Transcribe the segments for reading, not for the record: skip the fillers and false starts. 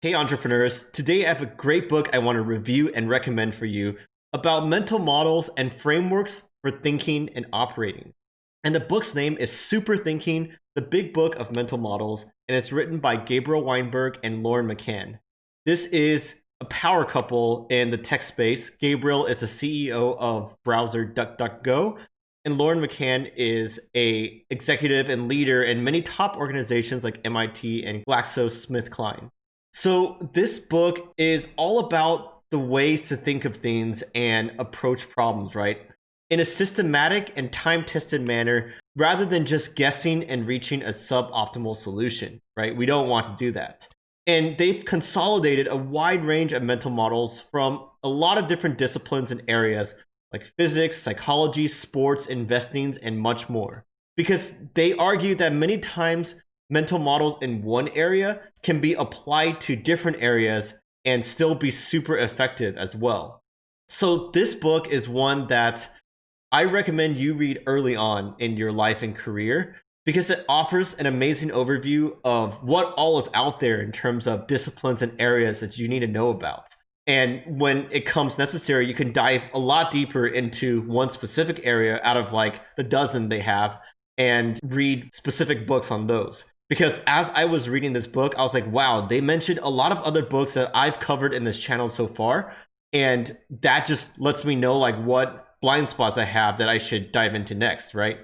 Hey entrepreneurs, today I have a great book I want to review and recommend for you about mental models and frameworks for thinking and operating. And the book's name is Super Thinking, the Big Book of Mental Models, and it's written by Gabriel Weinberg and Mccann. This is a power couple in the tech space. Gabriel is a CEO of browser DuckDuckGo, and Mccann is a executive and leader in many top organizations like MIT and GlaxoSmithKline. So this book is all about the ways to think of things and approach problems, right? In a systematic and time-tested manner, rather than just guessing and reaching a suboptimal solution, right? We don't want to do that. And they've consolidated a wide range of mental models from a lot of different disciplines and areas like physics, psychology, sports, investing, and much more. Because they argue that many times mental models in one area can be applied to different areas and still be super effective as well. So this book is one that I recommend you read early on in your life and career because it offers an amazing overview of what all is out there in terms of disciplines and areas that you need to know about. And when it comes necessary, you can dive a lot deeper into one specific area out of like the dozen they have and read specific books on those. Because as I was reading this book, I was like, wow, they mentioned a lot of other books that I've covered in this channel so far. And that just lets me know like what blind spots I have that I should dive into next, right?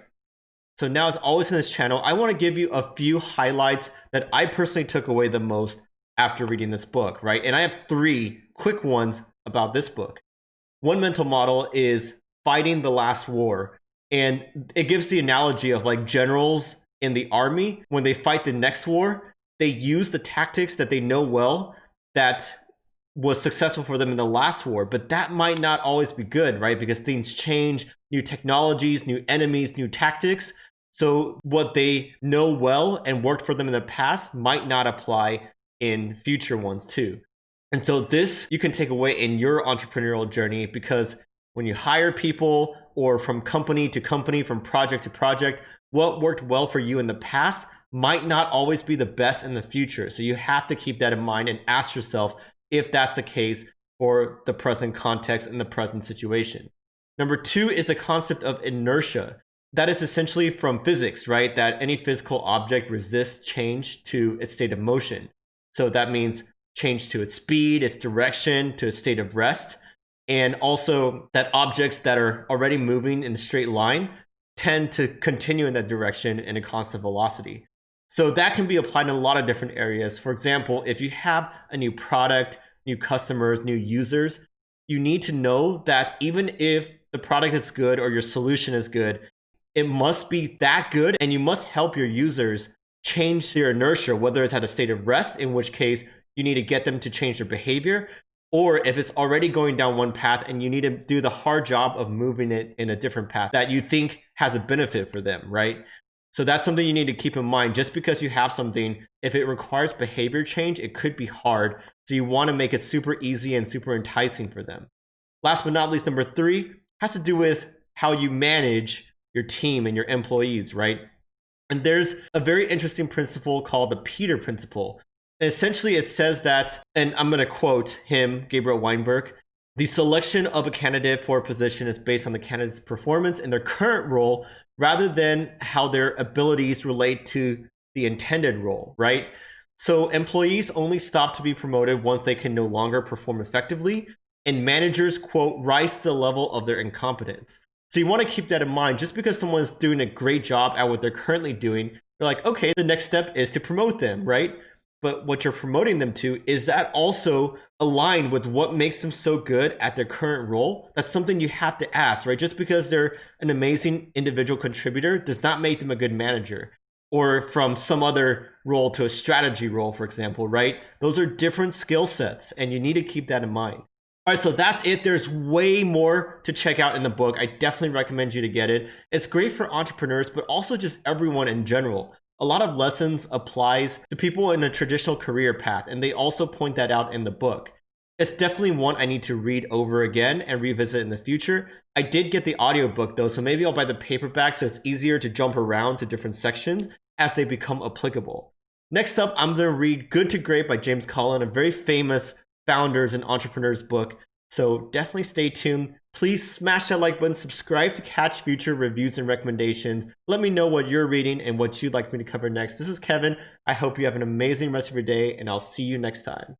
So now, as always in this channel, I want to give you a few highlights that I personally took away the most after reading this book, right? And I have three quick ones about this book. One mental model is fighting the last war. And it gives the analogy of like generals in the army, when they fight the next war, they use the tactics that they know well that was successful for them in the last war, but that might not always be good, right? Because things change, new technologies, new enemies, new tactics. So what they know well and worked for them in the past might not apply in future ones too. And so this you can take away in your entrepreneurial journey, because when you hire people or from company to company, from project to project, what worked well for you in the past might not always be the best in the future. So you have to keep that in mind and ask yourself if that's the case for the present context and the present situation. Number two is the concept of inertia. That is essentially from physics, right? That any physical object resists change to its state of motion. So that means change to its speed, its direction, to its state of rest. And also that objects that are already moving in a straight line tend to continue in that direction in a constant velocity. So that can be applied in a lot of different areas. For example, if you have a new product, new customers, new users, you need to know that even if the product is good or your solution is good, it must be that good, and you must help your users change their inertia, whether it's at a state of rest, in which case you need to get them to change their behavior, or if it's already going down one path and you need to do the hard job of moving it in a different path that you think has a benefit for them, right? So that's something you need to keep in mind. Just because you have something, if it requires behavior change, it could be hard. So you want to make it super easy and super enticing for them. Last but not least, number three has to do with how you manage your team and your employees, right? And there's a very interesting principle called the Peter principle. And essentially it says that, and I'm going to quote him, Gabriel Weinberg, the selection of a candidate for a position is based on the candidate's performance in their current role rather than how their abilities relate to the intended role, right? So employees only stop to be promoted once they can no longer perform effectively, and managers, quote, rise to the level of their incompetence. So you want to keep that in mind. Just because someone's doing a great job at what they're currently doing, you're like, okay, the next step is to promote them, right? But what you're promoting them to, is that also aligned with what makes them so good at their current role? That's something you have to ask, right? Just because they're an amazing individual contributor does not make them a good manager. Or from some other role to a strategy role, for example, right? Those are different skill sets, and you need to keep that in mind. All right, so that's it. There's way more to check out in the book. I definitely recommend you to get it. It's great for entrepreneurs, but also just everyone in general. A lot of lessons applies to people in a traditional career path, and they also point that out in the book. It's definitely one I need to read over again and revisit in the future. I did get the audiobook though, so maybe I'll buy the paperback so it's easier to jump around to different sections as they become applicable. Next up, I'm going to read Good to Great by James Collin, a very famous founders and entrepreneurs book. So definitely stay tuned. Please smash that like button, subscribe to catch future reviews and recommendations. Let me know what you're reading and what you'd like me to cover next. This is Kevin. I hope you have an amazing rest of your day, and I'll see you next time.